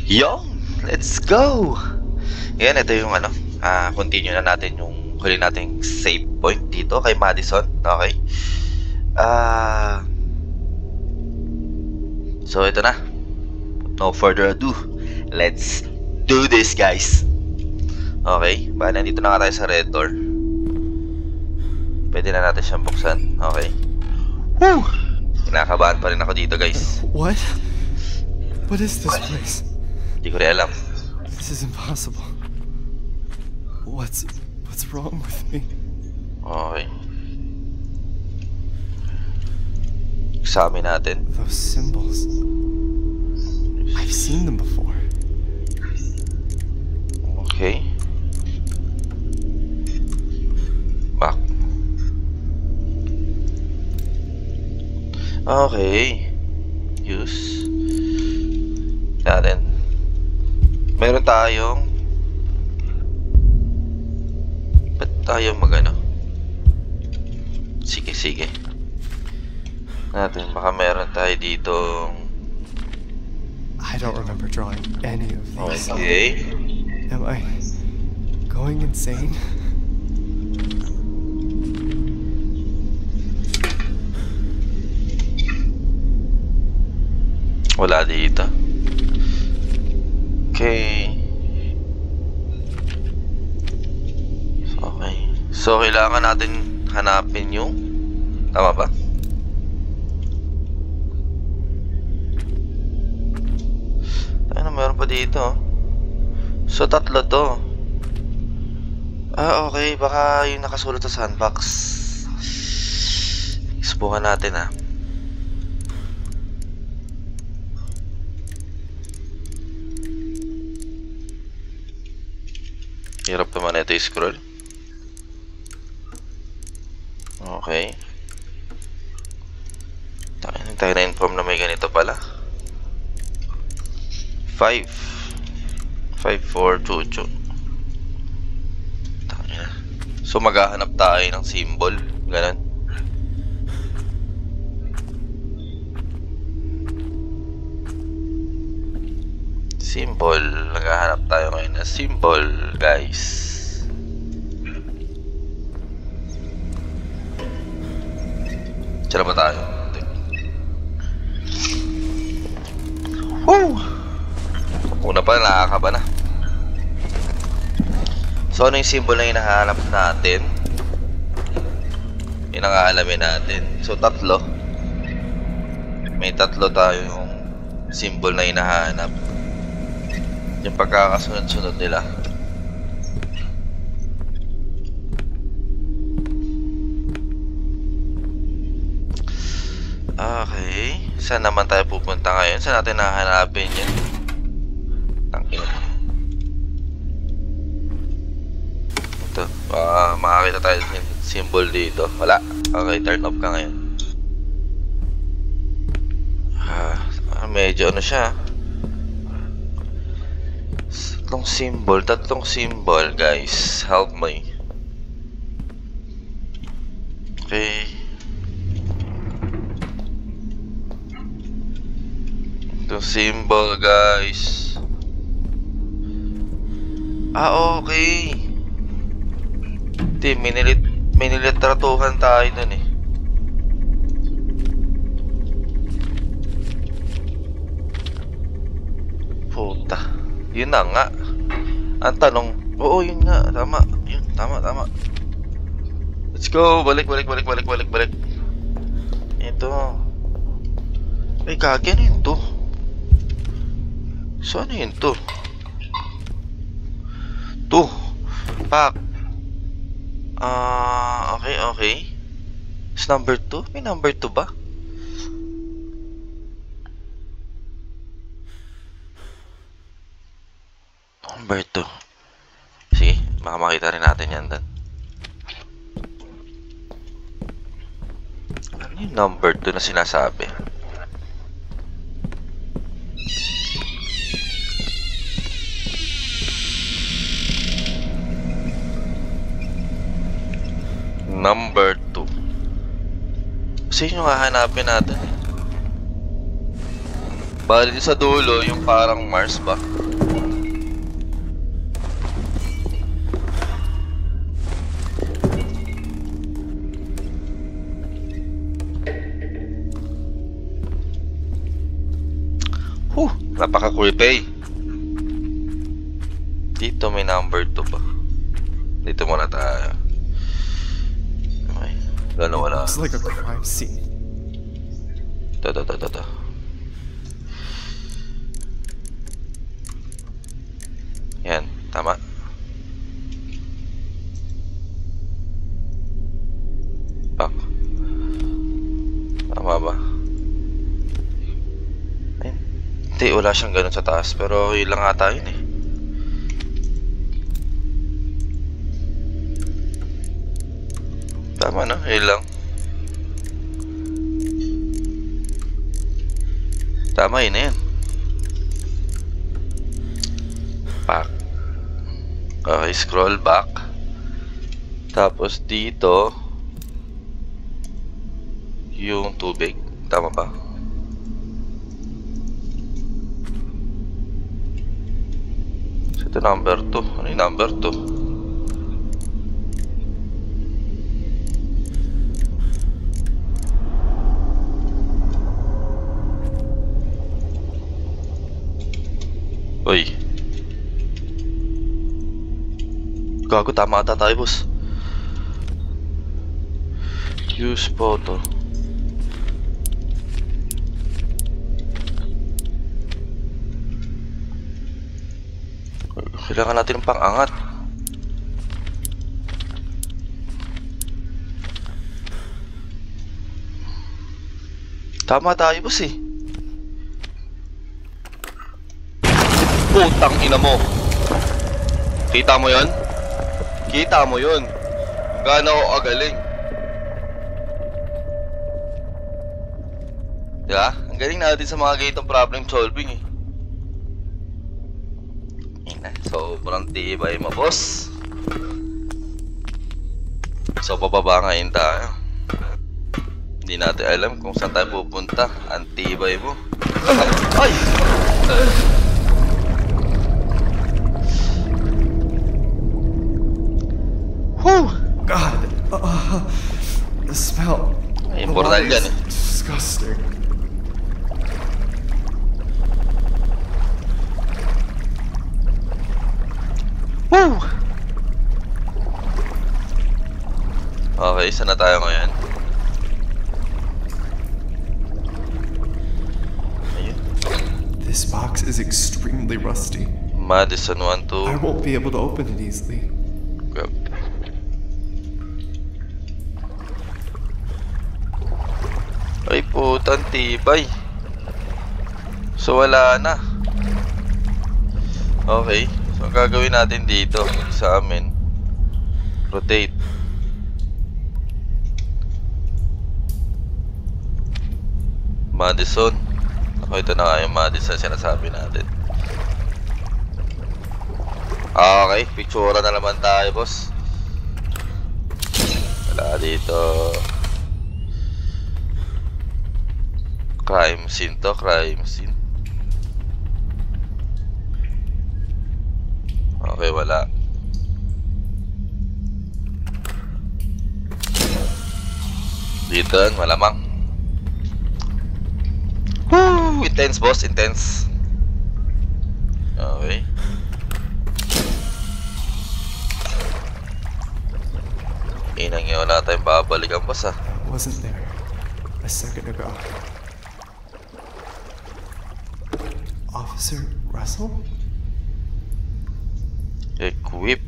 Yo, let's go! Yan, ito yung continue na natin yung huli nating save point dito kay Madison. Okay? So ito na. No further ado, let's do this, guys. Okay, baka nandito na nga tayo sa red door. Pwede na natin siyang buksan. Okay. Woo! Kinakabahan pa rin ako dito, guys. What? What is this place? Hindi ko rin alam. This is impossible. What's wrong with me? Okay. Examine natin. Those symbols. I've seen them before. Okay. Back. Okay. Use. Natin. Meron tayong ba't tayo magano? Sige. Natin, baka meron tayo dito. I don't remember drawing any of these. Okay. Am I going insane? Wala dito. Okay. Okay. So, kailangan natin hanapin yung... Tama ba? Ano, meron pa dito. So, tatlo to. Okay. Baka yung nakasulat sa sandbox. Subukan natin, Hirap naman ito i-scroll. Okay. Tayo na-inform na may ganito pala. 5 4 2 2. So maghahanap tayo ng symbol. Ganun. Symbol. Naghahanap tayo ngayon ng symbol, guys. Tira ba tayo? Woo! Una pa, nakakaba na. So, ano yung symbol na hinahanap natin? Yun ang aalamin natin. So, tatlo. May tatlo tayong symbol na hinahanap. Yung pagkakasunod-sunod nila. Okay. Saan naman tayo pupunta ngayon? Saan natin nahanapin yan? Tangina. Ito. Makakita tayo ng symbol dito. Wala. Okay, turn off ka ngayon. Medyo ano siya. Tatlong symbol, guys. Help me. Okay. Itong symbol, guys. Okay. Hindi, may nilitratuhan tayo dun eh. Puta. Yun na nga. Ang tanong, oo, yun nga, tama. Yun, tama. Let's go, balik. Ito. Ay, kagyan yun to. So, ano yun to? To. Pak. Okay. Is number 2? May number 2 ba? Number 2. Sige, baka makita rin natin yan doon. Ano yung number 2 na sinasabi? Number 2. Kasi yung hahanapin natin. Bali sa dulo, yung parang Mars ba? Napaka-creepy. Dito may number 2 ba? Dito muna tayo. Ay, wala. Looks like a crime scene. Ito. Yan, tama. Back. Tama ba? Ay, hindi, wala siyang ganun sa taas. Pero yun lang ata yun eh. Tama no? Yun lang. Tama yun na yan. Back. Okay, scroll back. Tapos dito yung tubig. Tama ba? So, ito number 2. Ano yung number 2? Uy. Gago, tama ata tayo, boss. Use photo. Kailangan natin ng pang-angat. Tama tayo, boss eh. Putang ina mo. Kita mo yun? Kita mo yun. Gaano ako kagaling. Diba? Ang galing natin sa mga ganitong problem solving eh. Sobrang tibay mo, boss. So, bababa ngayon tayo. Hindi natin alam kung saan tayo pupunta. Ang tibay mo. Ay! Whew! God, the smell. Ay, portal yan eh. Disgusting. Woo! Okay, saan na tayo ngayon? Ayun. This box is extremely rusty. Madison 1, I 2. won't be able to open it easily. Grab. Ay putang tibay. So wala na. Okay. So ang gagawin natin dito sa amin, rotate. Madison. Ako, ito na nga yung Madison sinasabi natin. Okay, picture na naman tayo, boss. Wala dito. Crime scene to, crime scene. Okay, wala. Dito, malamang. Woo! Intense, boss, intense. Okay. Inang yun, wala tayong babalikan, boss, ah. Wasn't there a second ago. Officer Russell? Equip.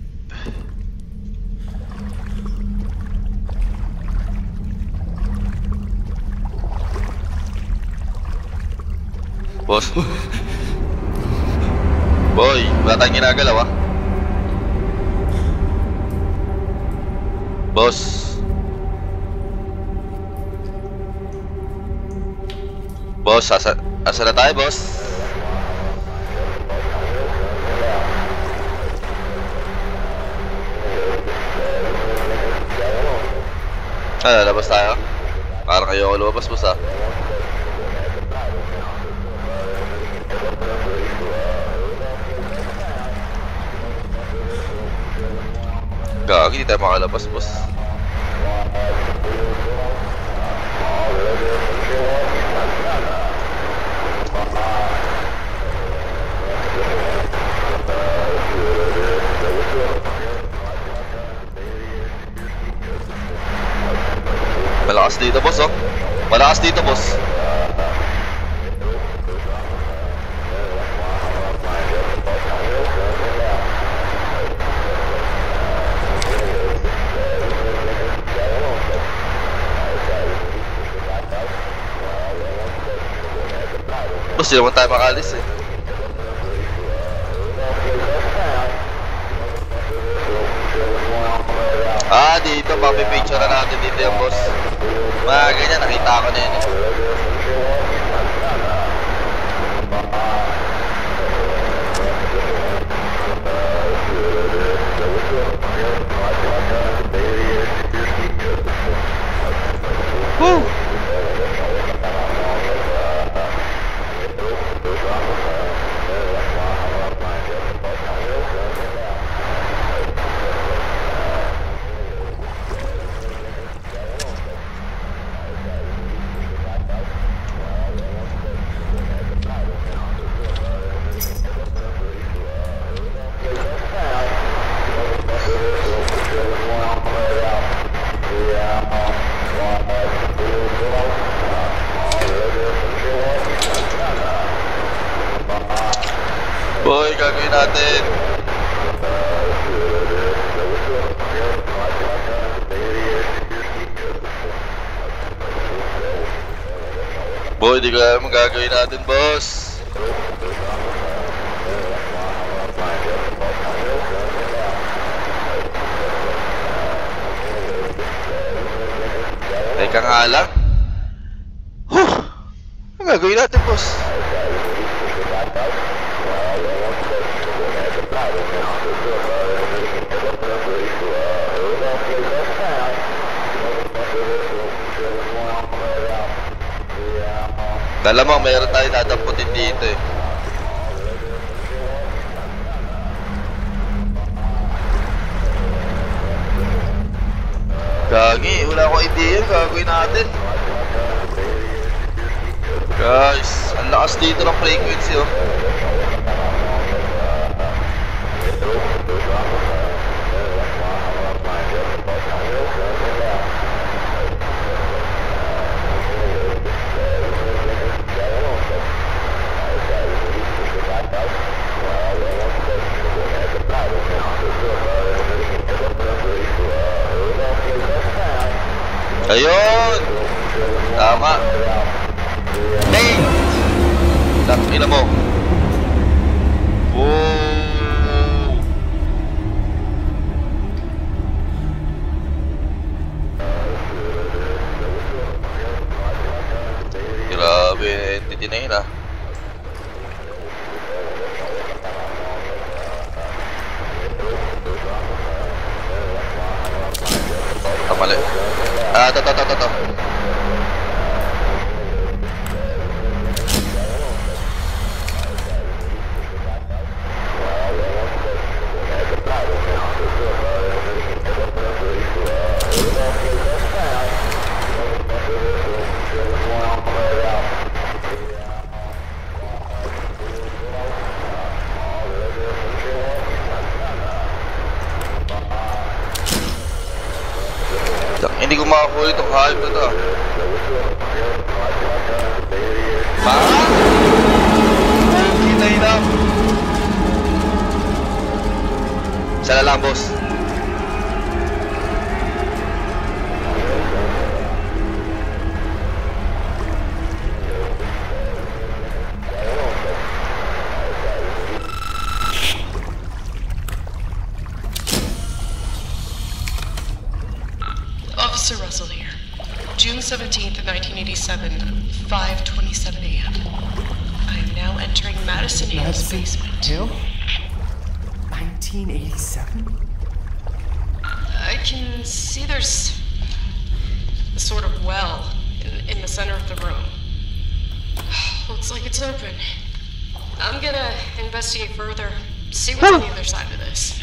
Boss. Boy, wala tayong ginagalaw ah. Boss. Boss, asa na tayo, boss? Labas tayo. Parang kayo ako lumabas, boss ah. Gagi, di tayo makalabas, boss. Malakas dito, boss, oh. Malakas dito, boss. Boss, di naman tayo makalis, eh. Ah, dito, papipicture na natin dito yung boss. Mga ganyan, nakita ko na yun, eh. Woo! Boy, gagawin natin. Boy, di ko alam ang gagawin natin, boss. Teka nga lang. Ang gagawin natin, boss? Dalamang mayroon tayo dadamputin dito, eh. Gagi, wala akong idea yung gagawin natin. Guys, ang lakas dito ng frequency, oh. Ayun! Tama! Hey! Takina mo! Wow! Grabe, entity na yun, ah. Mali. Ah, to. Hindi ko makakuha itong hype na to. Kita yun lang. Isa lang, boss. Officer Russell here. June 17th, 1987, 5:27 a.m. I am now entering Madison Hill's basement. Hill? 1987? I can see there's a sort of well in the center of the room. Looks like it's open. I'm gonna investigate further, see what's on the other side of this.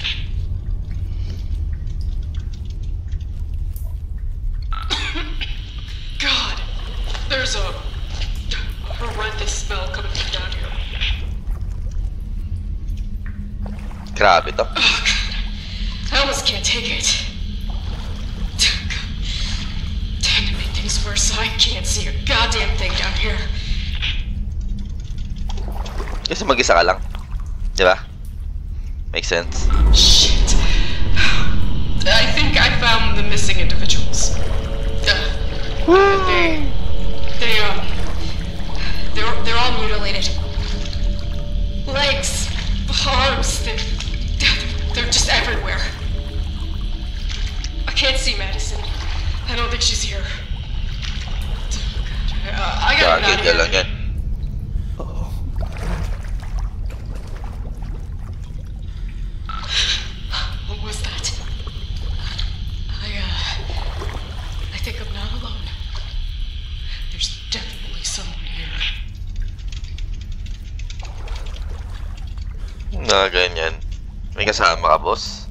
There's a horrendous smell coming from down here. Grabe to. I almost can't take it. Time to make things worse so I can't see a goddamn thing down here. Kasi mag-isa ka lang. Di ba? Makes sense. Shit. I think I found the missing individuals. They're all mutilated. Legs, arms, they're just everywhere. I can't see Madison. I don't think she's here. I gotta get out of here. What was that? I think I'm not alone. There's definitely someone here. Ganyan. May kasama ka, boss?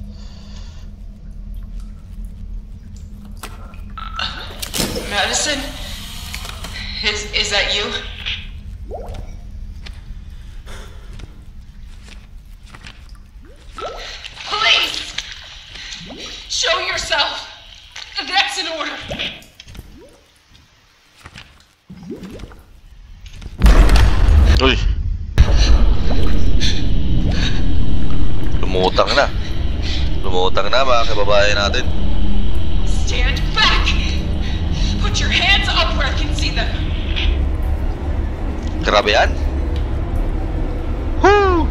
Madison? Is that you? Please! Show yourself! That's an order! Uy! Lumutang na. Lumutang na mga kababayan natin. Stand back! Put your hands up where I can see them! Grabe yan. Woo!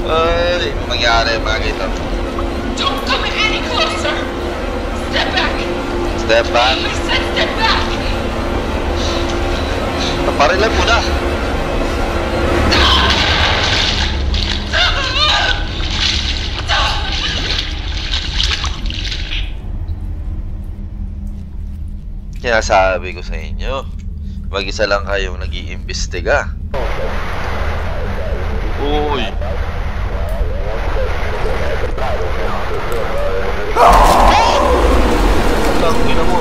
Ay, mangyari mga gito. Don't come any closer! Step back! Step back. I said step back! Taparilan mo na. Kaya sabi ko sa inyo, mag-isa lang kayong nag-iimbestiga. Uy! Tangina mo.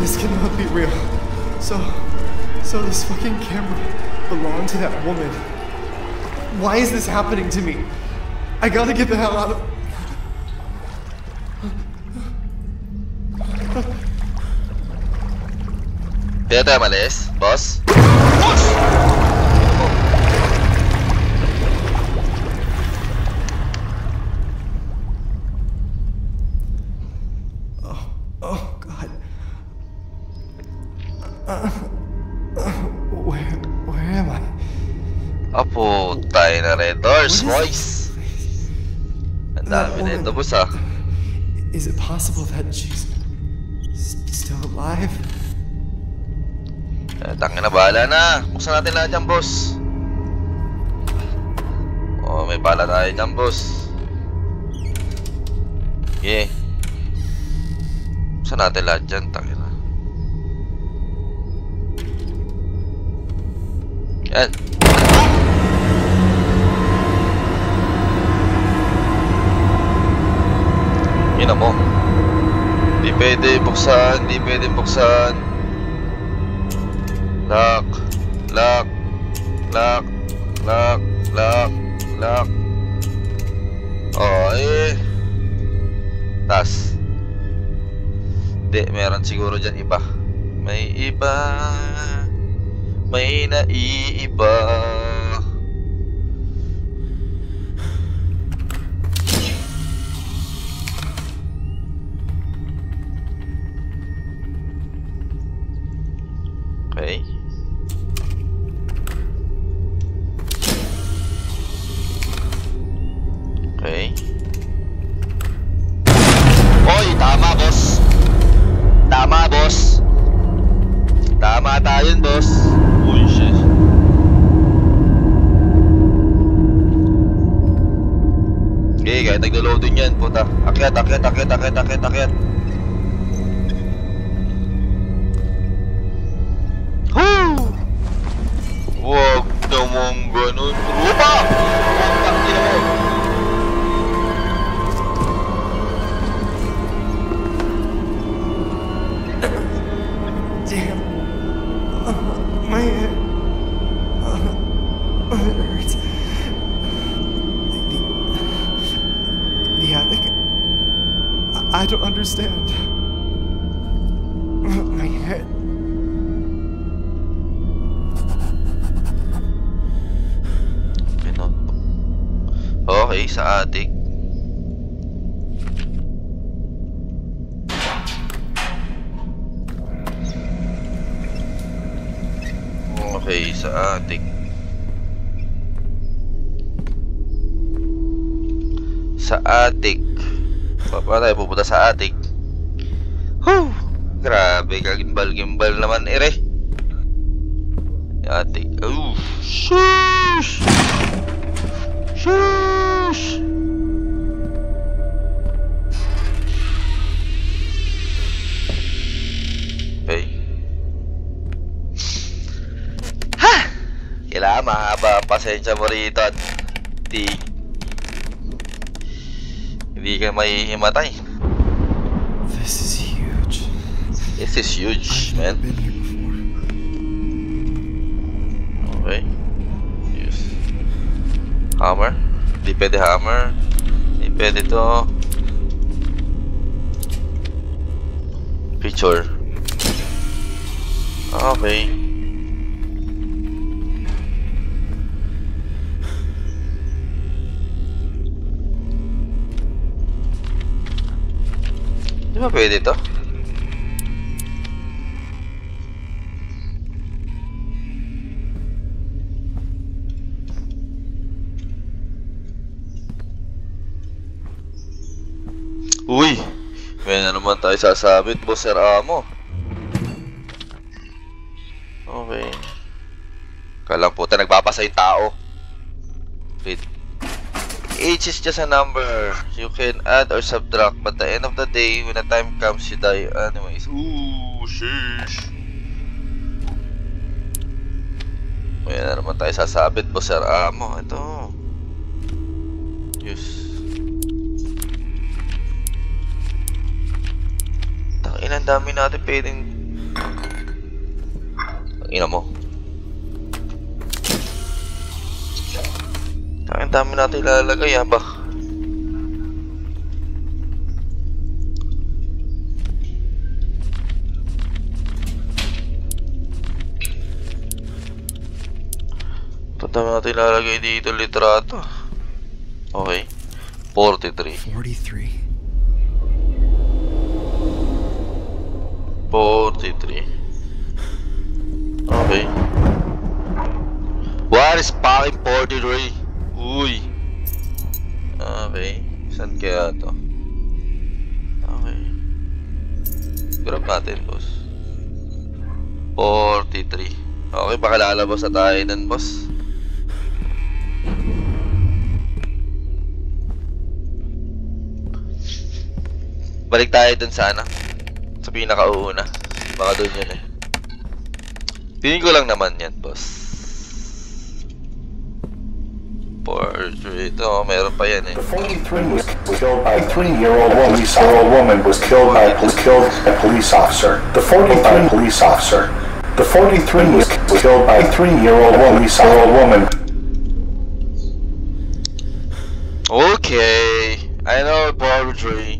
This cannot be real. So this fucking camera belonged to that woman. Why is this happening to me? I gotta get the hell out of... Kaya tayo malis, boss? Oh God. Where am I? Apo, tayo na red doors, boys. Ang dami na ito, boss, ah. Is it possible that she's still alive? Tangina, bahala na. Buksan natin lahat yan, boss. Oh, may bala tayo dyan, boss. Yeah. Buksan natin lahat dyan, tangina. Yan. Yun mo. Di pwede buksan, di pwede buksan. Lock, lock, lock, lock, lock, lock. Oh, eh. Tas. Di, meron siguro dyan iba. May iba. May naiiba. Okay. Okay. Oy, tama, boss. Tama, boss. Tama tayo, boss. Uy, shit. Okay, kahit naglo-loading yan, puta. Akyat, akyat, akyat, akyat, akyat, akyat. Wag naman ganun. Rupa! Huwag takina mo. My head. It hurts. The attic. I don't understand. My head. Okay, sa attic. Okay, sa attic. Sa attic. Paano tayo pupunta sa attic? Whew! Grabe, kagimbal-gimbal naman ere. Attic. Ooh, shush! Shush! Okay. Ha! Kailangan mahaba ang pasensya mo rito at hindi ka mahihimatay. This is huge. This is huge, I've never man. been here before. Okay. Yes. Hammer. Hindi pwede hammer. Hindi pwede to. Picture. Okay. Di ba pwede to? Uy! May na naman tayo sasabit, Boss Sir Amo. Okay. Kalang puta, nagbabasa yung tao. Wait. Age is just a number. You can add or subtract, but at the end of the day, when the time comes, you die anyways. Ooh, sheesh. May na naman tayo sasabit, Boss Sir Amo. Ito. Yes. Ang dami natin pwedeng... Ang ina mo. Ang dami natin ilalagay, ha ba? Ang dami natin ilalagay dito, litrato. Okay. 43. 43. 43. Okay. What is fucking 43? Uy. Okay. Saan kaya to? Okay. Grab natin, boss. 43. Okay, baka lalabas na tayo dun, boss. Balik tayo dun sa ano? Sa pinakauuna. Baka doon yun eh. Tingin ko lang naman yan, boss. Portrait. Oh, meron pa yan eh. The 43 was killed by a 3-year-old woman was killed by a police officer. The 43 police officer. The 43 was killed by a 3-year-old woman. Okay. I know portrait.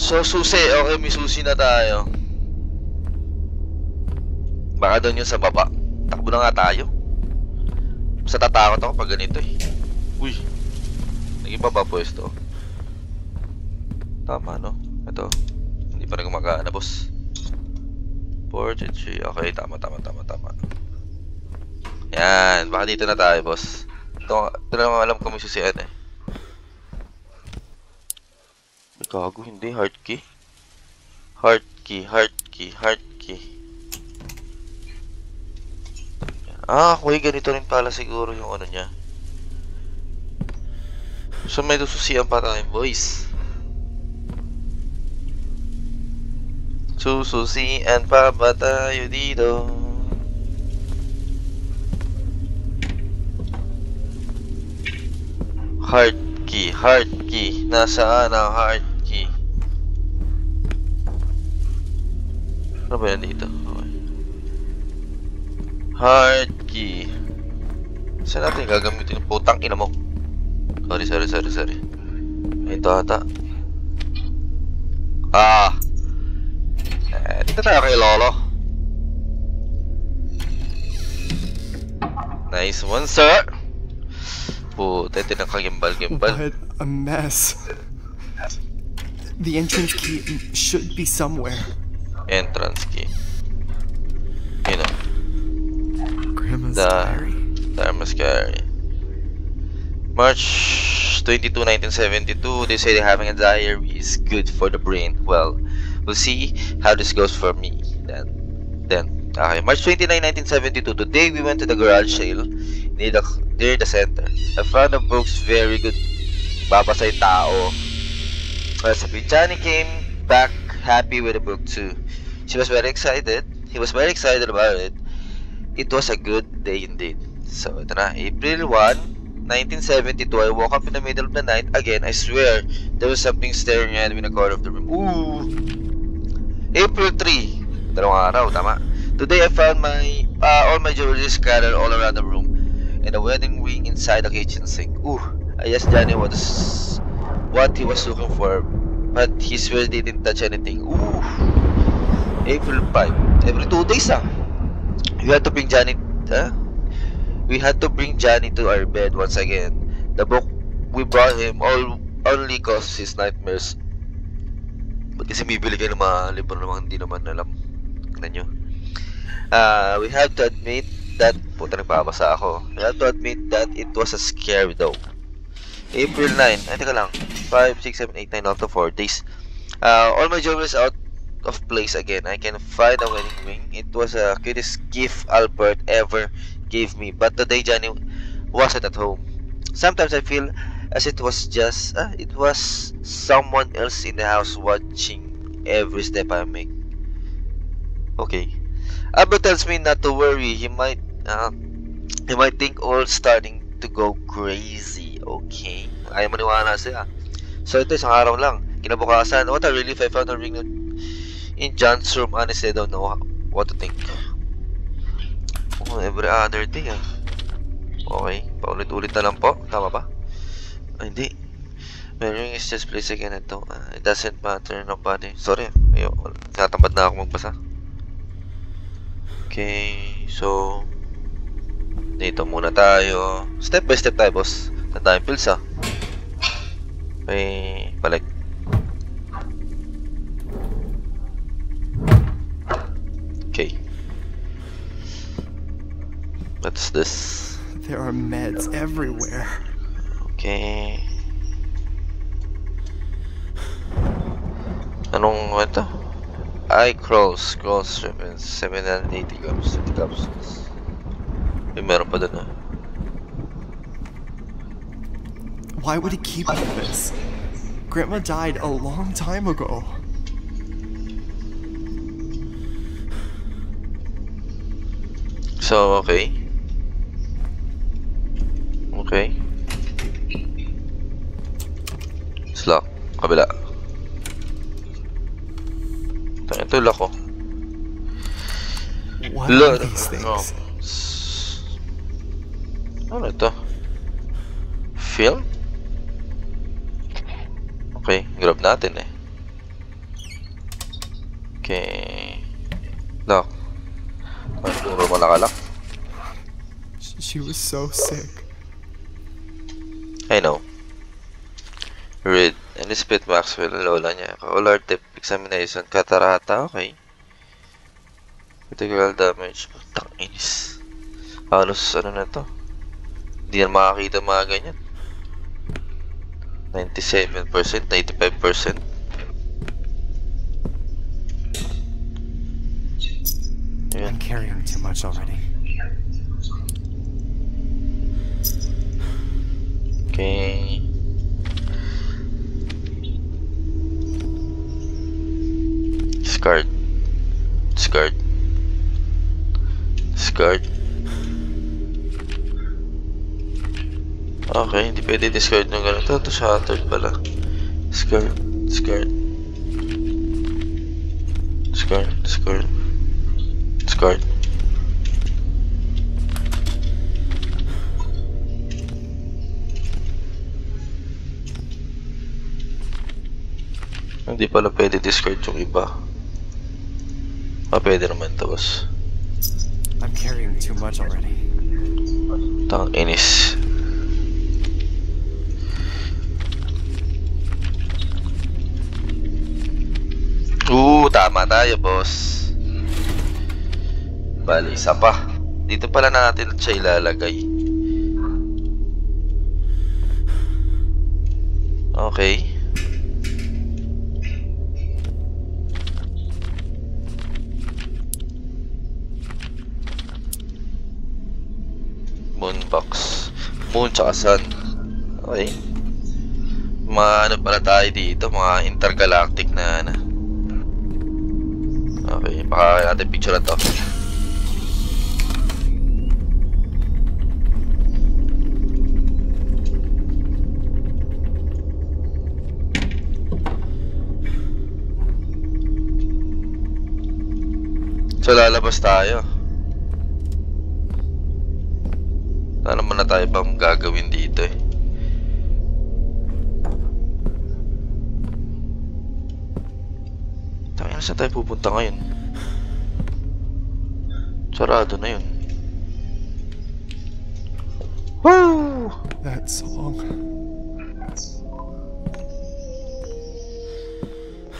So, susi. Okay, may susi na tayo. Baka doon yung sa baba. Takbo na nga tayo. Basta tatakot ako pag ganito eh. Uy. Naging baba pwesto. Tama, no? Ito. Hindi pa rin gumagana, boss. 43. Okay, tama. Yan. Baka dito na tayo, boss. Ito lang alam ko may susian eh. Gago, hindi. Heart key. Heart key. Ah, kuya, ganito rin pala siguro yung ano niya. So, may sususian pa tayo, boys. Sususian pa ba tayo dito? Heart key. Nasaan ang heart key? Ano ba yan dito? Okay. Hard key. Saan natin gagamitin yung putang ina mo? Sorry. Ito ata. Dito tayo kay Lolo. Nice one, sir. Puta, ito na kagimbal-gimbal. What a mess. The entrance key should be somewhere. Entrance key. You know. Grandma's diary. Grandma's diary. March 22, 1972. They say having a diary is good for the brain. Well, we'll see how this goes for me. Then, okay. March 29, 1972. Today we went to the garage sale near the center. I found the books very good. Babasay tao. Sabi, Johnny came back happy with the book too. She was very excited. He was very excited about it. It was a good day indeed. So, ito na. April 1, 1972. I woke up in the middle of the night. Again, I swear, there was something staring at me in the corner of the room. Ooh! April 3. Dalawang araw, tama. Today, I found all my jewelry scattered all around the room. And a wedding ring inside the kitchen sink. Ooh! I asked Johnny what he was looking for. But he swears they didn't touch anything. Ooh! April 5. Every 2 days, We had to bring Johnny to our bed once again. The book we brought him only caused his nightmares. Ba't kasi bibili kayo ng mga libro namang hindi naman alam? Tignan nyo. We have to admit that... Puta, nagpapasa ako. We have to admit that it was a scary though. April 9. Ay, teka lang. 5, 6, 7, 8, 9 out of 4 days. All my jewelry is out of place again. I can find a wedding ring. It was the cutest gift Albert ever gave me. But today Johnny wasn't at home. Sometimes I feel as it was someone else in the house watching every step I make. Okay. Albert tells me not to worry. He might think all starting to go crazy. Okay. Ayaw maniwala siya. So ito isang araw lang. Kinabukasan, what a relief, I found a ring in John's room. Honestly, I don't know what to think. Oh, every other day, Okay, paulit-ulit na lang po. Tama ba? Hindi. My ring is just placed again ito. It doesn't matter, nobody. Sorry, tatamad na ako magbasa. Okay, so dito muna tayo. Step by step tayo, boss. Saan tayong pills, Okay, balik. Okay. What's this? There are meds everywhere. Okay. Anong ito? Eye crawls, strip, and 780 grams, 20 capsules. Meron pa dun, Why would he keep all this? Grandma died a long time ago. So, okay. It's lock. Kabila. Ito lock ko. What are these things? Ano ito? Film? Okay, grab natin Okay. Lock. Puro mo nakalak. She was so sick. I know. Read. Elizabeth Maxwell, lola niya. Ocular tip examination. Catarata. Okay. Critical damage. Takinis. Halos ano na to? Hindi na makakita mga ganyan. 97%, 95%. I'm carrying too much already. Okay. Discard. Okay, hindi pwede discard ng ganito. Ito shattered pala. Discard. Hindi pala pwede discard yung iba. Pwede naman to, boss. I'm carrying too much already. Tang inis. Tama tayo, boss. Bali, isa pa. Dito pala natin siya ilalagay. Okay. Moon box. Moon tsaka sun. Okay. Mga ano pala tayo dito, mga intergalactic na ano. Okay, baka natin picture na to. So lalabas tayo. Ano muna tayo bang gagawin dito eh? Tangina, saan tayo pupunta ngayon? Sarado na yun. Woo! That song.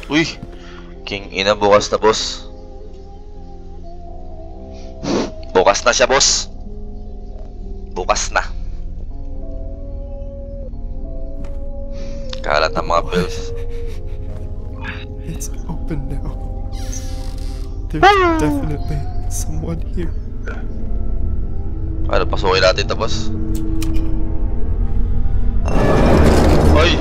Uy! King ina, bukas na, boss. Bukas na siya, boss. Bukas na. Kalat ng mga pills. It's open now. There's definitely someone here. Ano, pasukin natin ito, boss. Hoy!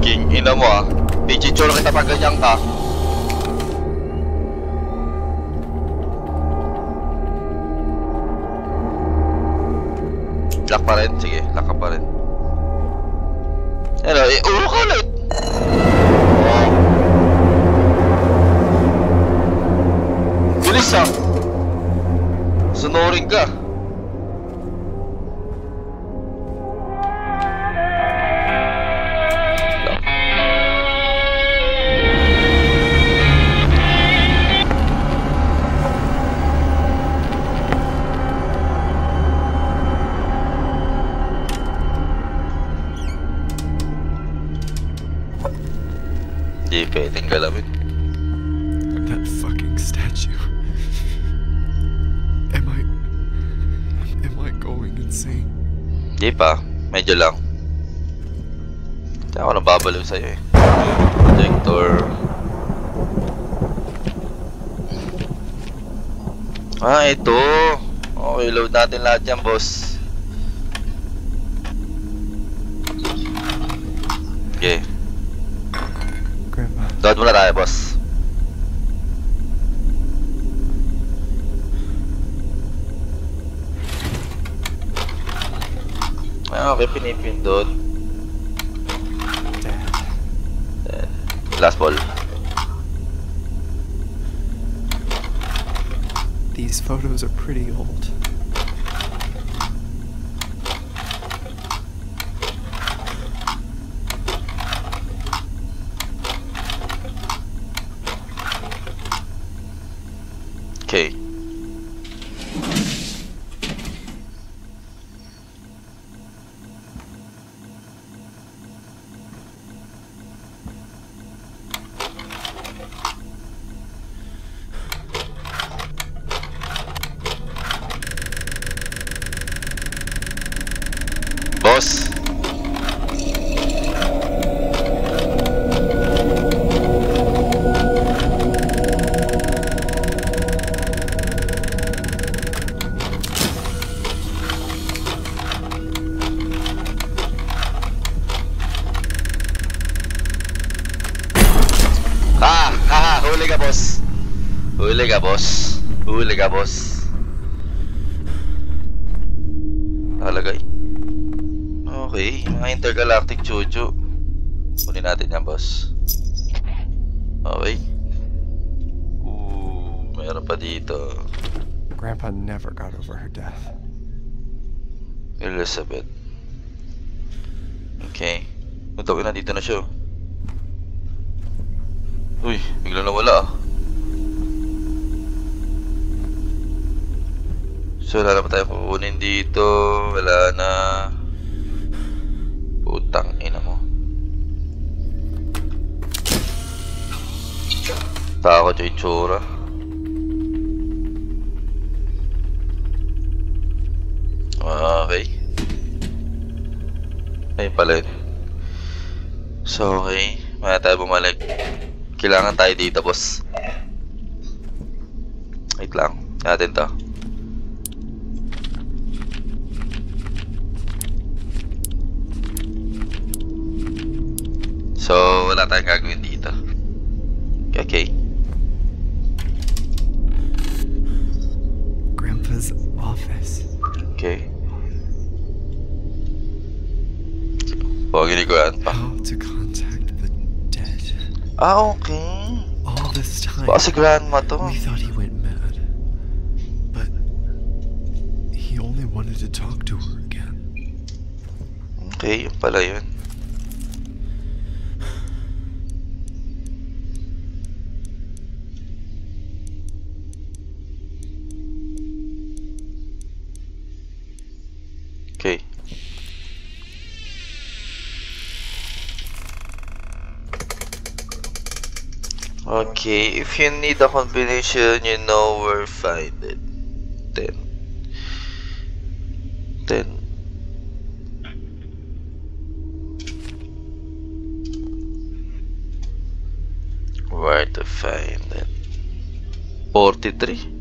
King ina mo ah. Pichichoro kita pag ganyan ka. Lock pa rin? Sige, lock ka pa rin. Ano, uro ka ulit! Oh. Bilis ah! Sunurin ka! Hindi pwedeng galawin. That fucking statue. Am I going insane? Hindi pa, medyo lang. Kaya ako nababaliw sa'yo eh. Projector. Ah, ito. Okay, load natin lahat yan, boss. Okay. Grandma. Load muna tayo, boss. Ah, okay, pinipindot. Dad. Last ball. These photos are pretty old. Okay. Boss. Huli ka, boss. Huli ka, boss. Huli ka, boss. Talagay. Okay, mga intergalactic chuchu. Kunin natin yan, boss. Okay. Meron pa dito. Grandpa never got over her death. Elizabeth. Okay. Nandito na siya. Uy, bigla nawala ah. So wala na pa tayo kukunin dito. Wala na. Putang ina mo. Takot yung itsura. Okay. Ayun pala yun. So okay, maya tayo bumalik. Kailangan tayo dito, boss. Wait lang, natin to. So wala tayong gagawin dito. Okay. Grandpa's office. Okay. Pagiliguan pa. How to contact the dead. Ah, okay. All this time, Baka si grandma to. we thought he went mad. But he only wanted to talk to her again. Okay, yun pala yun. Okay. Okay, if you need a combination, you know where to find it. Then. Where to find it? 43.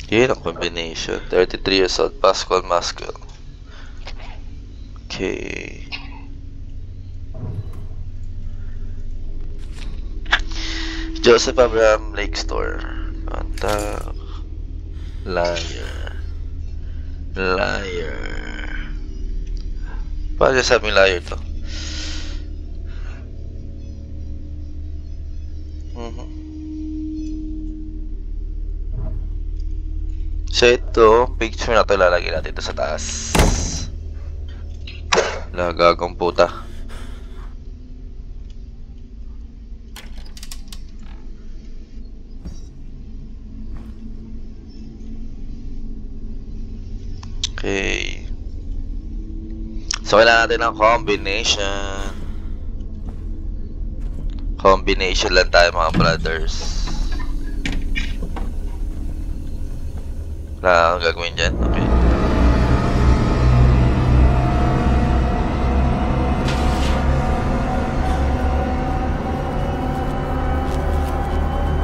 Yun ang combination. 33 years old, Pascual Mascal. Okay. Joseph Abraham Lake Store. Contact. Liar. Paano sabi liar to? So ito, picture na ito lalagay natin ito sa taas. Lagagong puta. Okay. So kailangan natin ng combination. Combination lang tayo mga brothers. Wala akong gagawin dyan. Okay.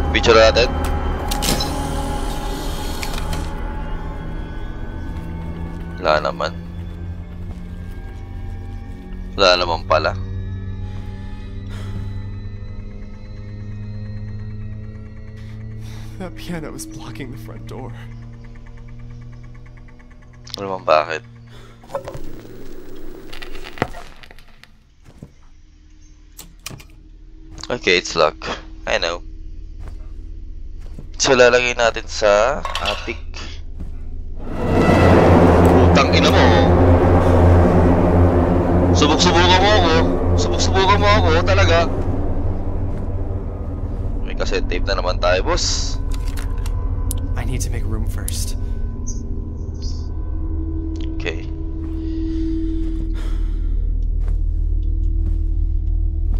Picture natin. Wala naman. Wala naman pala. That piano is blocking the front door. Wala naman bakit. Okay, it's locked. I know. So lalagay natin sa attic. Putang ina mo. Subok-subukan mo ako. Subok-subukan mo ako talaga. May cassette tape na naman tayo, boss. I need to make room first. Okay.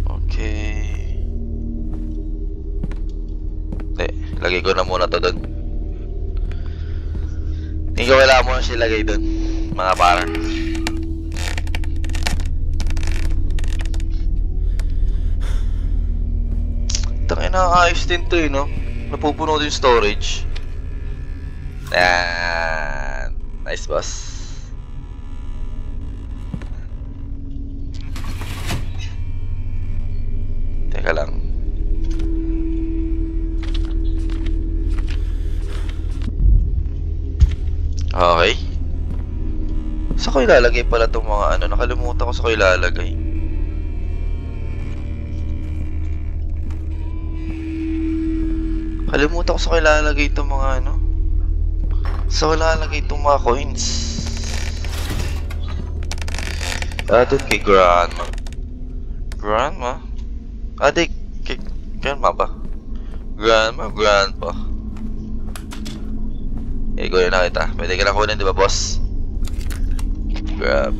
Okay. Lagay ko na muna to doon. Hindi ko kailangan muna siya lagay doon, mga parang. Tangina, ayos din to eh, no? Napupuno din storage. Yan. Nice, boss. Teka lang. Okay. Saan ko ilalagay pala itong mga ano? Nakalimutan ko sa ko ilalagay. Kalimutan ko sa kailalagay itong mga ano. Sa kailalagay itong mga coins. Doon kay Grandma. Grandma? Di kay Grandma ba? Grandma, Grandpa. Kunin na kita. Pwede ka na kunin, di ba, boss? Grab.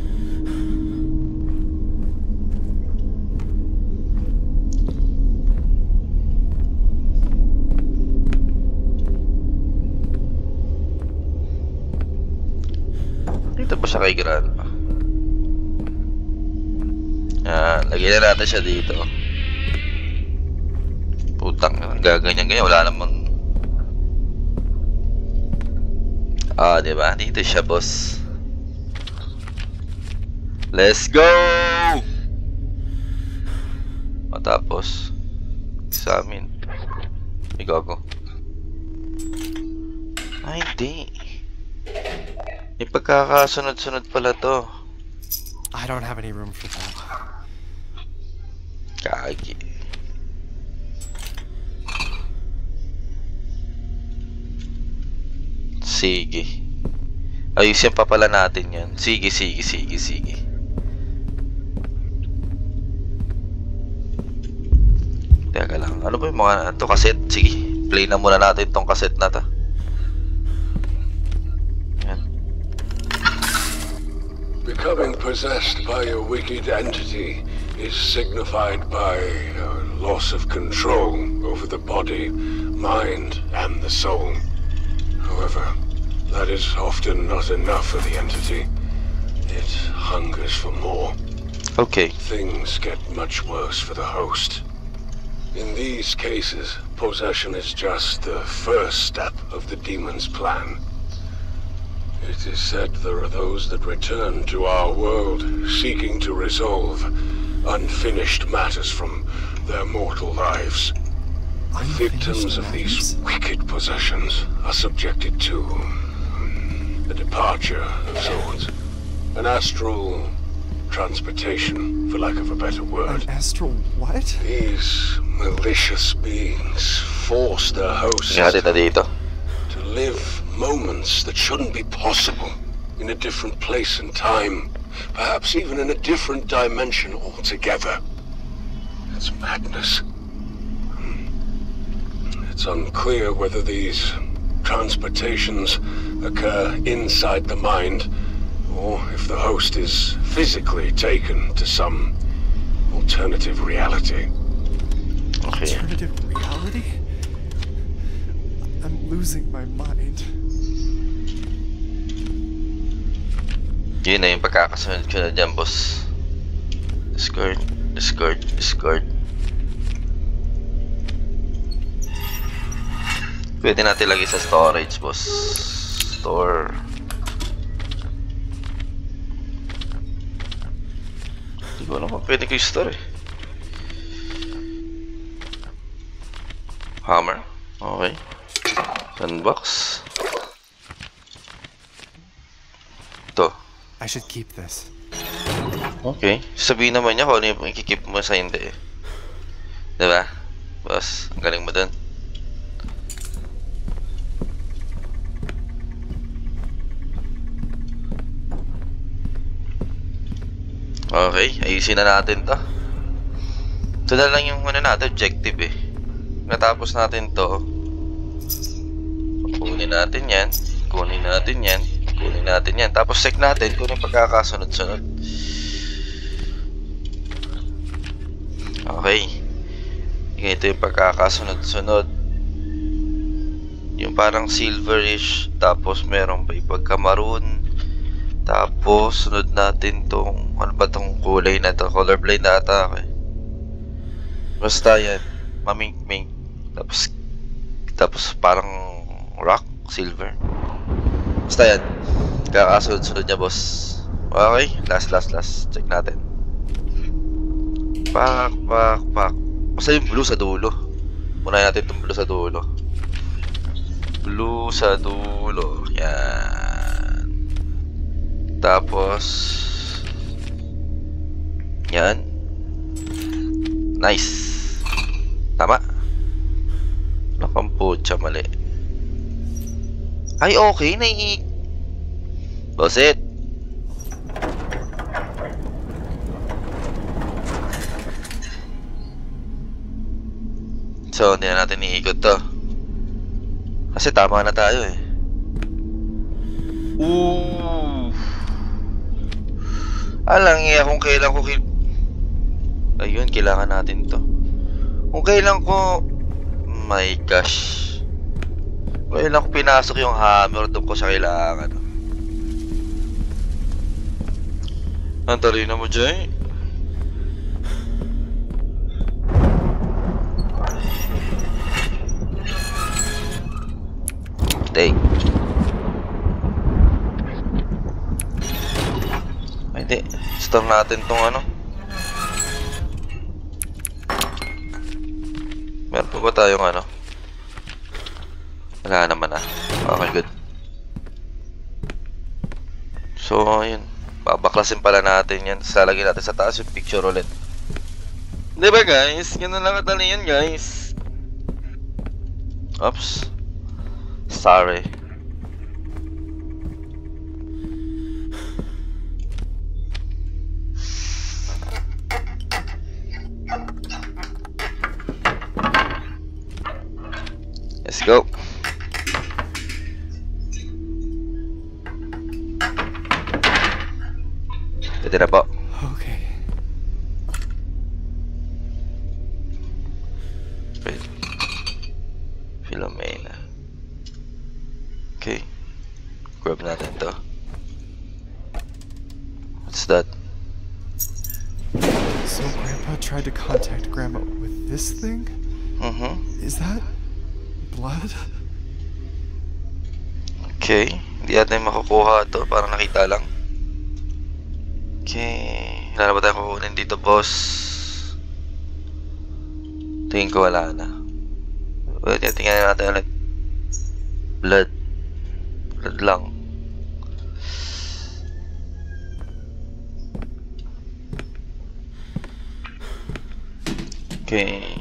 Dito ba siya kay Grandma? Lagyan na natin siya dito. Putang, gaganyan-ganyan. Wala namang... diba? Dito siya, boss. Let's go! Matapos sa amin. May gago. Hindi. May pagkakasunod-sunod pala to. I don't have any room for that. Kagi. Sige. Ayusin pa pala natin yan. Sige. Teka lang. Ano ba yung mga ito? Cassette? Sige. Play na muna natin tong cassette na to. Becoming possessed by a wicked entity is signified by a loss of control over the body, mind, and the soul. However, that is often not enough for the entity. It hungers for more. Okay. Things get much worse for the host. In these cases, possession is just the first step of the demon's plan. It is said there are those that return to our world seeking to resolve unfinished matters from their mortal lives. Victims of these wicked possessions are subjected to a departure of sorts. An astral transportation, for lack of a better word. An astral what? These malicious beings force their hosts to live moments that shouldn't be possible in a different place and time, perhaps even in a different dimension altogether. It's madness. It's unclear whether these transportations occur inside the mind, or if the host is physically taken to some alternative reality. Okay. Alternative reality? I'm losing my mind. Yun na yung pagkakasunod ko na dyan, boss. Discard. Pwede natin lagi sa storage, boss. Store. Hindi ko alam kung pwede ko yung store eh. Hammer. Okay. Sandbox. Ito. I should keep this. Okay. Sabihin naman niya kung ano yung ikikip mo sa hindi eh. Diba? Boss, ang galing mo dun. Okay, ayusin na natin to. Ito na lang yung natin, objective eh. Natapos natin to. Kunin natin yan. Tapos check natin kung yung pagkakasunod-sunod. Okay. Ito yung pagkakasunod-sunod. Yung parang silverish. Tapos meron pa yung pagka-maroon. Tapos sunod natin tong ano ba tong kulay na to? Colorblind na ata ako eh. Basta yan. Mamink-mink. Tapos parang rock, silver. Basta yan. Kakasunod-sunod niya, boss. Okay, last. Check natin. Pak. Basta yung blue sa dulo. Unahin natin itong blue sa dulo. Yan. Tapos yan. Nice. Tama. Nakamputsa, mali. Ay, okay. Boss it. So, hindi na natin iikot to. Kasi tama na tayo eh. Ooh. Alang iya kung kailan ko ayun, kailangan natin to. Kung kailan ko... My gosh. Kung kailan ko pinasok yung hammer, doon ko siya kailangan. Ang talino mo, Jay. Stay. Ay, hindi. Store natin tong ano. Meron pa ba tayong ano? Wala naman ah. Okay, good. So, yun. Babaklasin pala natin yan. Salagyan natin sa taas yung picture ulit. Diba guys? Ganun lang katali yan guys. Oops. Sorry. Let's go. Pwede na po. Okay. Wait. Philomena. Okay. Grab natin to. What's that? So Grandpa tried to contact Grandma with this thing? Is that blood? Okay. Hindi natin makukuha to. Parang nakita lang. Okay. Wala na ba tayo kukunin dito, boss? Tingin ko wala na. Well, tingnan natin ulit. Blood. Blood lang. Okay.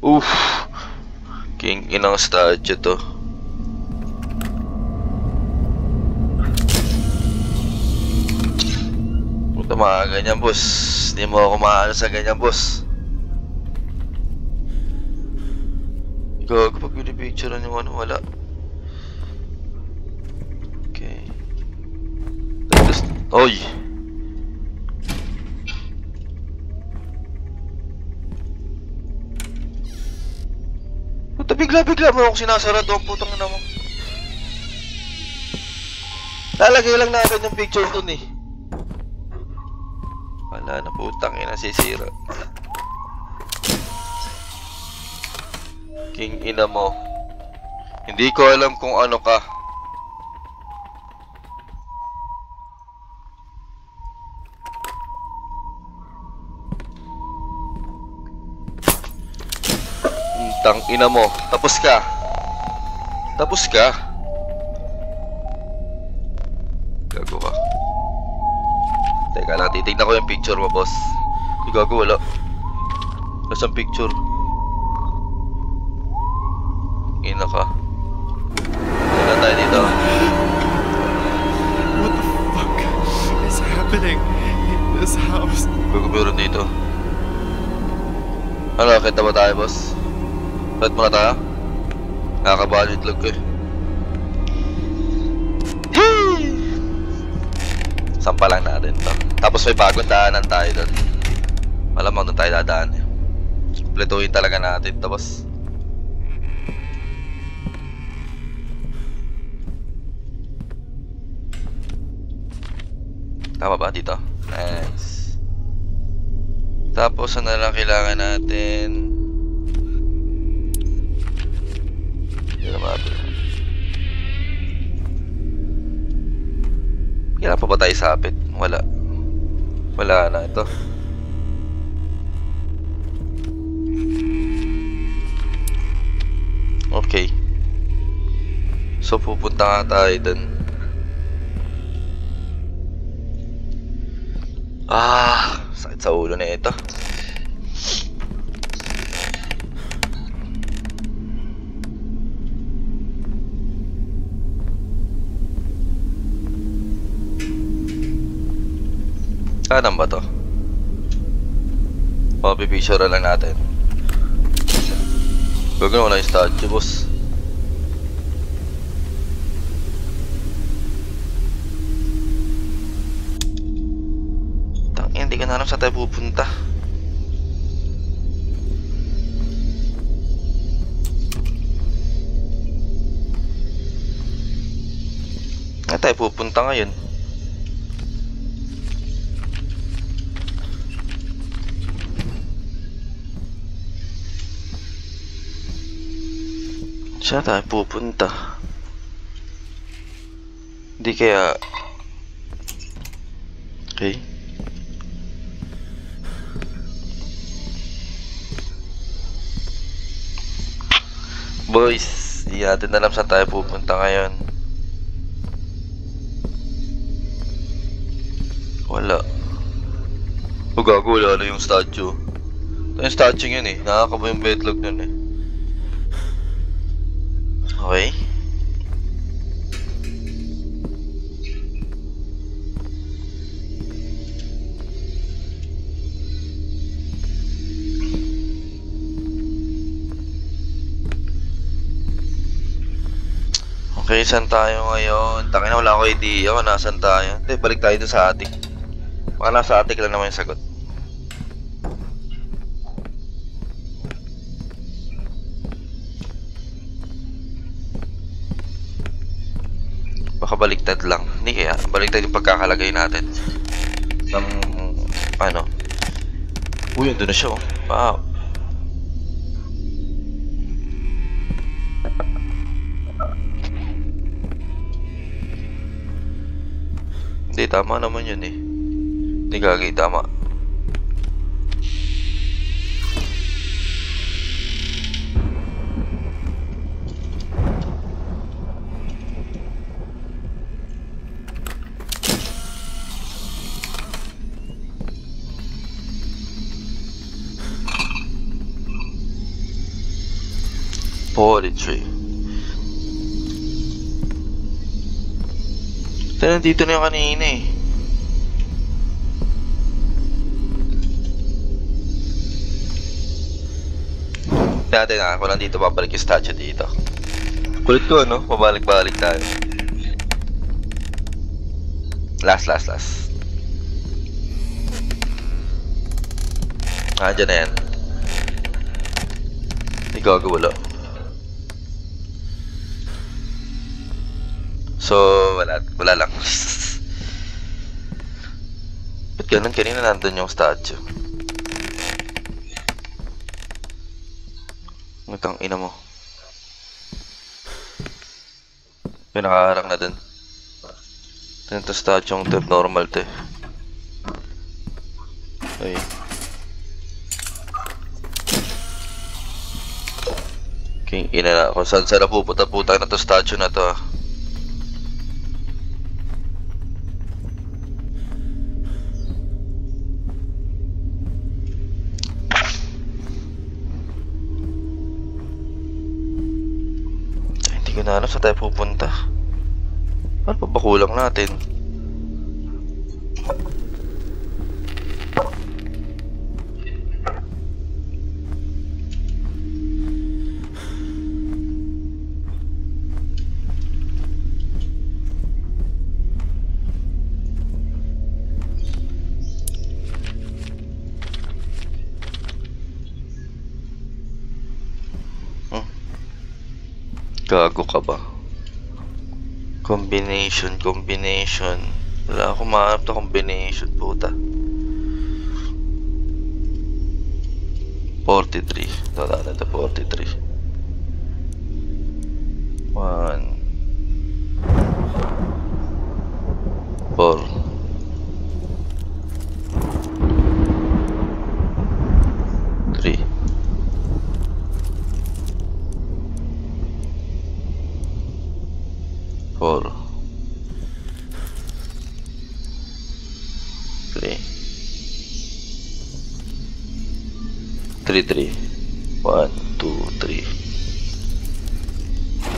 Oof. King inang statue to. Puta mga ganyan, boss. Hindi mo ako maano sa ganyan, boss. Gago pag pinipicturean yung ano, wala. Okay. Tapos, oy! Puta, bigla-bigla mo ako sinasarado ang putang ina mo. Lalagay lang natin yung picture dun eh. Wala na, putang ina, sisira. King ina mo. Hindi ko alam kung ano ka. Tang ina mo. Tapos ka. Tapos ka. Gago ka. Teka lang, titignan ko yung picture mo, boss. Gago, wala. Nasaan picture? Ina ka. Wala tayo dito. What the fuck is happening in this house? Gago, meron dito. Ano, kita ba tayo, boss? Pwede muna tayo? Nakakabahan yung itlog ko eh. Sampa lang natin to. Tapos may bagong daanan tayo doon. Malamang doon tayo dadaan eh. Kompletuhin talaga natin to, boss. Tama ba dito? Nice. Tapos ano lang kailangan natin? Hindi na mabili. Kailan pa ba tayo sapit? Wala. Wala na ito. Okay. So pupunta nga tayo dun. Sakit sa ulo na ito. Kanan ba to? Mapipicture lang natin. Gagawin wala yung statue, boss. Hindi ko na alam saan tayo pupunta. Saan tayo pupunta ngayon? Saan tayo pupunta? Hindi kaya... Okay. Boys, hindi natin alam saan tayo pupunta ngayon. Wala. O gago, wala na yung statue. Ito yung statue yun eh. Nakakaba yung betlog nun eh. Okay. Okay, saan tayo ngayon? Tangina, wala ko idea kung nasan tayo. Hindi, balik tayo dun sa attic. Baka nasa attic lang naman yung sagot. Baka baliktad lang. Hindi kaya, baliktad yung pagkakalagay natin. Ng, ano. Uy, andun na siya oh. Wow. Hindi, tama naman yun eh. Hindi gagay, tama. Poetry. Ito, nandito na yung kanina eh. Dati na ako lang dito, babalik yung statue dito. Kulit ko, no? Pabalik-balik tayo. Last. Ah, dyan na yan. Hindi gagawala. So, wala lang. Ba't ganun? Kanina nandun yung statue. Nagtang ina mo. Pinakaharang na dun. Ito statue yung type normal to. Ay. King ina na. Kung saan na pupunta na to statue na to. Hindi ko na alam saan tayo pupunta. Ano pa ba kulang natin? Gago ka ba? Combination. Wala akong mahanap na combination, puta. 43. Tala na ito, 43. 1 4 3 4 3 3 1 2 3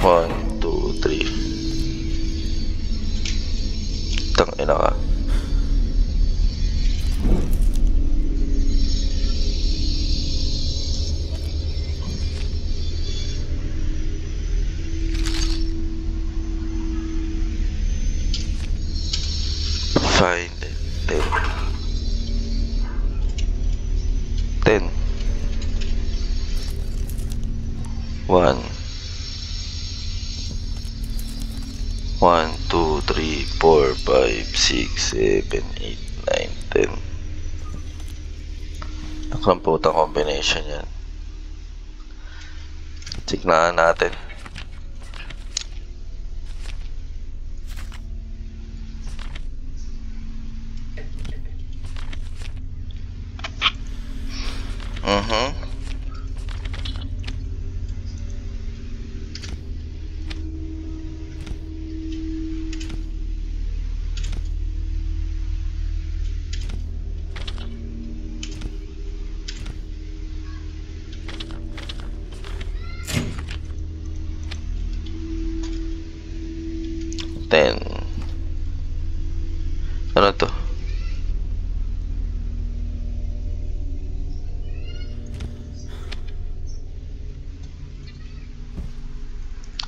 1 2 3 Tang ina ka. Find it. 10. 1 1 2 3 4 5 6 7 8 9 10. Nakaramputang combination yan. Check na natin. Ano to?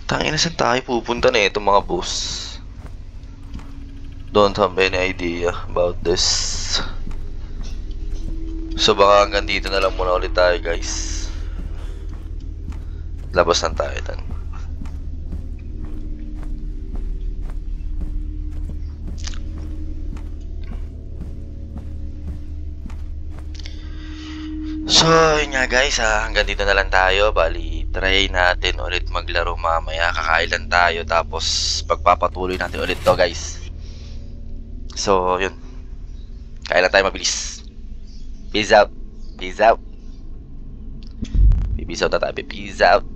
Tangina, saan tayo pupunta na itong mga boss? Don't have any idea about this. So baka hanggang dito na lang muna ulit tayo, guys. Labas lang tayo tan. So, yun nga guys, hanggang dito na lang tayo. Bali, try natin ulit maglaro mamaya. Kakain lang tayo, tapos pagpapatuloy natin ulit to, guys. So, yun. Kain lang tayo mabilis. Peace out. Peace out. Peace out na tayo. Peace out.